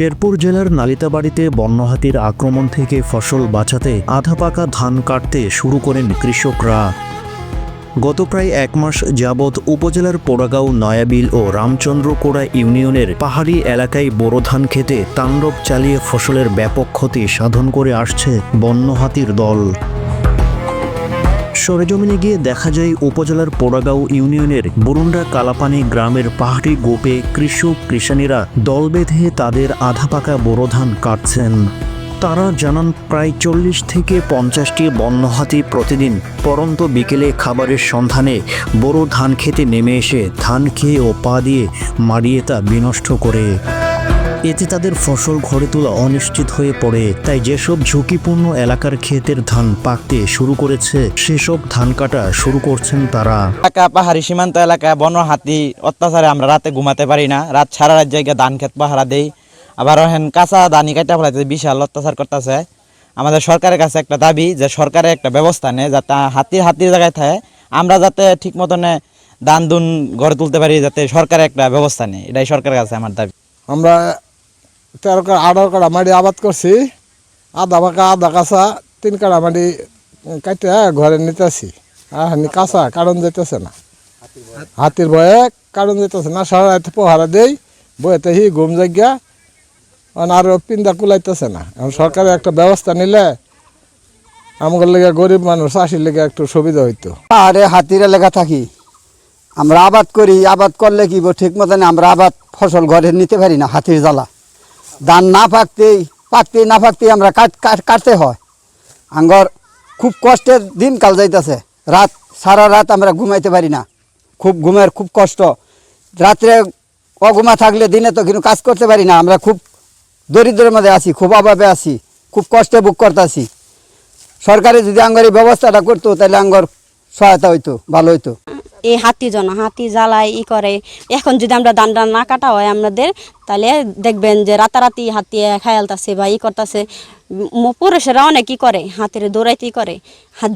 শেরপুর জেলার নালিতাবাড়িতে বন্যহাতির আক্রমণ থেকে ফসল বাঁচাতে আধা পাকা ধান কাটতে শুরু করেন কৃষকরা। গত প্রায় এক মাস যাবৎ উপজেলার পোড়াগাঁও, নয়াবিল ও রামচন্দ্রকোড়া ইউনিয়নের পাহাড়ি এলাকায় বোরো ধান খেতে তাণ্ডব চালিয়ে ফসলের ব্যাপক ক্ষতি সাধন করে আসছে বন্যহাতির দল। সরেজমিনে গিয়ে দেখা যায় উপজেলার পোড়াগাঁও ইউনিয়নের বুরুন্ডা কালাপানি গ্রামের পাহাড়ি গোপে কৃষক কৃষানীরা দল বেঁধে তাদের আধা পাকা বোরো ধান কাটছেন। তারা জানান প্রায় 40 থেকে 50টি বন্যহাতি প্রতিদিন পরন্ত বিকেলে খাবারের সন্ধানে বোরো ধান খেতে নেমে এসে ধান খেয়ে ও পা দিয়ে মারিয়ে তা বিনষ্ট করে। এতে তাদের ফসল ঘরে তোলা অনিশ্চিত হয়ে পড়ে। তাই যেসব ঝুঁকিপূর্ণ এলাকার ক্ষেতের ধান পাকতে শুরু করেছে সেসব ধান কাটা শুরু করছেন তারা। পাহাড়ি সীমান্ত এলাকায় বন্যহাতি অত্যাচারে আমরা রাতে ঘুমাতে পারি না। রাত সারা রাত জায়গায় ধান ক্ষেত পাহারা দেই, আবার কাঁচা ধানি কাটা ফেলাতে বিশাল অত্যাচার করতেছে। আমাদের সরকারের কাছে একটা দাবি যে সরকারের একটা ব্যবস্থা নেয় যাতে হাতির জায়গায় থাকে, আমরা যাতে ঠিক মতন ধান দুন গড়ে তুলতে পারি, যাতে সরকারের একটা ব্যবস্থা নেয়, এটাই সরকারের কাছে আমার দাবি। আমরা 13 কাড়া মাটি আবাদ করছি, আধা পাকা আধা কাঁচা 3 কাড়া মাটি কাটে ঘরে নিতেছি। আর কাঁচা কারণ যেতেছে না, হাতির ভয়ে কারণ যেতেছে না। সারা রাত পহারা দেই, বইতে হি ঘুম জায়গা আরো পিন্দা কুলাইতেছে না। এখন সরকারের একটা ব্যবস্থা নিলে আমাদের লেগে গরিব মানুষ চাষির লেগে একটু সুবিধা হইতো। পাহাড়ে হাতির এলাকা থাকি, আমরা আবাদ করি, আবাদ করলে কি ঠিক মতন আমরা আবাদ ফসল ঘরে নিতে পারি না। হাতির জ্বালা ধান না পাকতেই আমরা কাটতে হয়। আঙ্গর খুব কষ্টের দিন কাল যাইতেছে, সারা রাত আমরা ঘুমাইতে পারি না, খুব ঘুমের খুব কষ্ট। রাত্রে অঘুমা থাকলে দিনে তো কিন্তু কাজ করতে পারি না। আমরা খুব দরিদ্রের মধ্যে আছি, খুব অভাবে আছি, খুব কষ্টে ভোগ করতেছি। সরকারে যদি আঙ্গর এই ব্যবস্থাটা করতো তাহলে আঙ্গর সহায়তা হইতো, ভালো হইতো। এই হাতি জ্বালায় করে। এখন যদি আমরা ধান না কাটা হয় আমাদের, তাহলে দেখবেন যে রাতারাতি হাতি খায়ালতাছে বা করতেছে। পুরুষেরা অনেক করে, হাতির দৌড়াইতেই করে,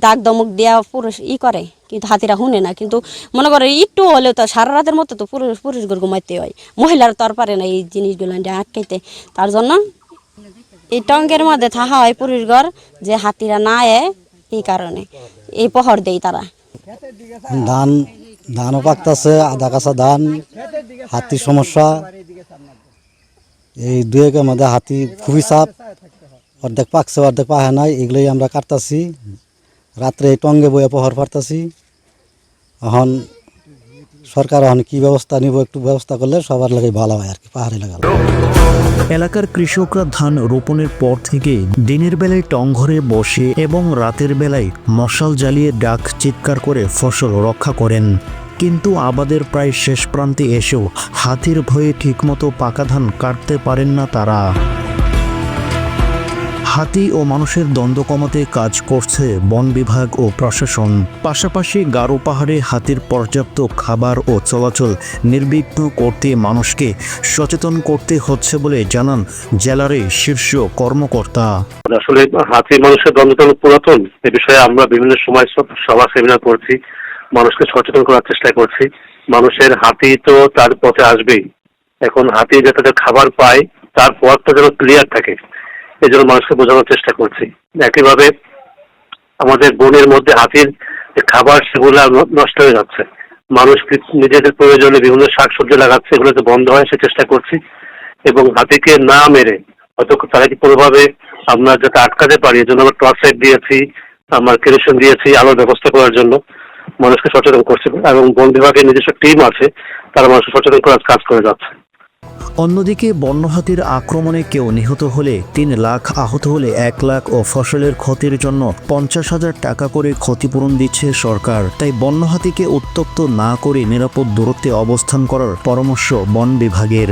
দাগ দমক দেওয়া পুরুষ করে, কিন্তু হাতিরা শুনে না। কিন্তু মনে করে একটু হলেও তো সারা রাতের মতো তো পুরুষগুলো ঘুমাইতে হয়, মহিলারা তো আর পারে না এই জিনিসগুলো আটকাইতে। তার জন্য এই টঙ্কের মধ্যে থাকা হয় পুরুষগর, যে হাতিরা না এই কারণে এই পহর দেয় তারা। ধানও পাকতেছে, আধা কাঁচা ধান, হাতির সমস্যা। এই 2 একের মধ্যে হাতি খুবই চাপ, অর্ধেক পাকছে অর্ধেক পাহে নাই, এগুলোই আমরা কাটতেছি। রাত্রে টঙ্গে বয়ে পহর পারতেছি। এখন সরকার এখন কি ব্যবস্থা নিব, একটু ব্যবস্থা করলে সবার লাগে ভালো হয় আর কি, পাহাড়ি এলাকা। এলাকার কৃষকরা ধান রোপণের পর থেকে দিনের বেলায় টং ঘরে বসে এবং রাতের বেলায় মশাল জ্বালিয়ে ডাক চিৎকার করে ফসল রক্ষা করেন। কিন্তু আবাদের প্রায় শেষ প্রান্তে এসেও হাতির ভয়ে ঠিকমতো পাকা ধান কাটতে পারেন না তারা। হাতি ও মানুষের দ্বন্দ্ব কমাতে কাজ করছে বন বিভাগ ও প্রশাসন। পাশাপাশি গারো পাহাড়ে হাতির পর্যাপ্ত খাবার ও চলাচল নির্বিঘ্ন করতে মানুষকে সচেতন করতে হচ্ছে বলে জানান জেলার শীর্ষ কর্মকর্তা। আসলে হাতি মানুষের দ্বন্দ্ব পুরাতন, এ বিষয়ে আমরা বিভিন্ন সময় সভা সেমিনার করছি, মানুষকে সচেতন করার চেষ্টা করছি। মানুষের হাতি তো তার পথে আসবেই, এখন হাতি যাতে খাবার পায় তার পথটা যেন ক্লিয়ার থাকে, এই জন্য মানুষকে বোঝানোর চেষ্টা করছি। একইভাবে আমাদের বনের মধ্যে হাতির খাবার সেগুলো নষ্ট হয়ে যাচ্ছে, মানুষ নিজেদের প্রয়োজনে বিভিন্ন শাকসবজি লাগাচ্ছে, এগুলো যাতে বন্ধ হয় সে চেষ্টা করছি। এবং হাতিকে না মেরে হয়তো তাদেরকে কোনোভাবে আমরা যাতে আটকাতে পারি, এই জন্য আমরা টর্চ লাইট দিয়েছি, আমার কেরোসিন দিয়েছি আলোর ব্যবস্থা করার জন্য, মানুষকে সচেতন করছে। এবং বন বিভাগের নিজস্ব টিম আছে, তারা মানুষকে সচেতন করার কাজ করে যাচ্ছে। অন্যদিকে বন্যহাতির আক্রমণে কেউ নিহত হলে 3 লাখ, আহত হলে 1 লাখ ও ফসলের ক্ষতির জন্য 50,000 টাকা করে ক্ষতিপূরণ দিচ্ছে সরকার। তাই বন্যহাতিকে উত্তপ্ত না করে নিরাপদ দূরত্বে অবস্থান করার পরামর্শ বন বিভাগের।